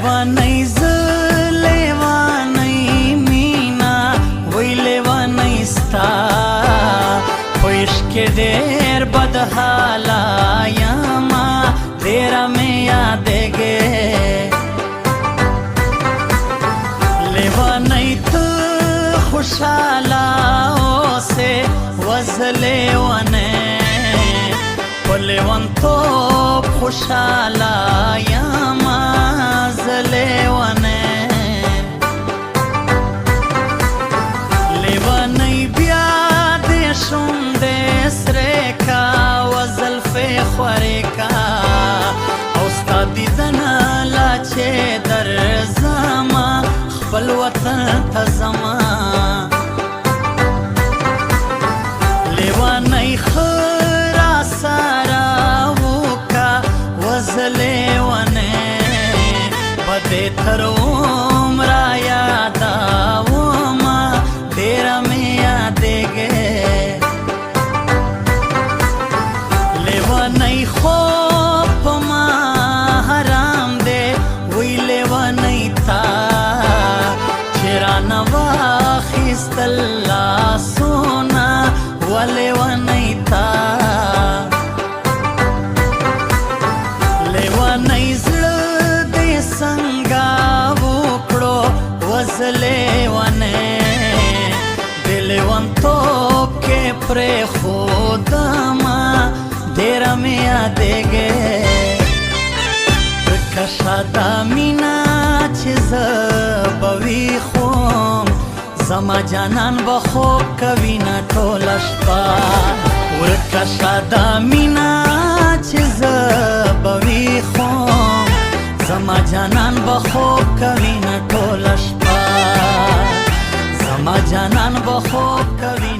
لیوانی ز لیوانی مینا وی لیوانی ستا پوشک دیر بدحالا یاما تیرا میں یادگے لیوانی تو خوشحالا سے وزلیوانے لیوان تو خوشحالا یاما زلیوانے لیوانی بیا دے شوندے سریکا وزلفے خوریکا اوستا دیدنا لاچے در زما خپل وطن تزما لیوانی خرا سارا وکا وزلیوانے بدے تر عمرا یادا وما تیرا میں یادگے لیوانی خوب ما حرام دے وی لیوانی تا چرا نواخست اللہ سونا ولیوانی تا لیوانی زړه دې څنګه وکړو وزلیوانے د لیوانتوب کې پرېښودما ډېره مې یادېږې کشاده مینا چې زه به ویښوم زما جانان به خوب کوي نه ټوله شپه ورکه شاده مینا چې زه به ویښوم زما جانان به خوب کوي نه ټوله شپه زما جانان به خوب کوي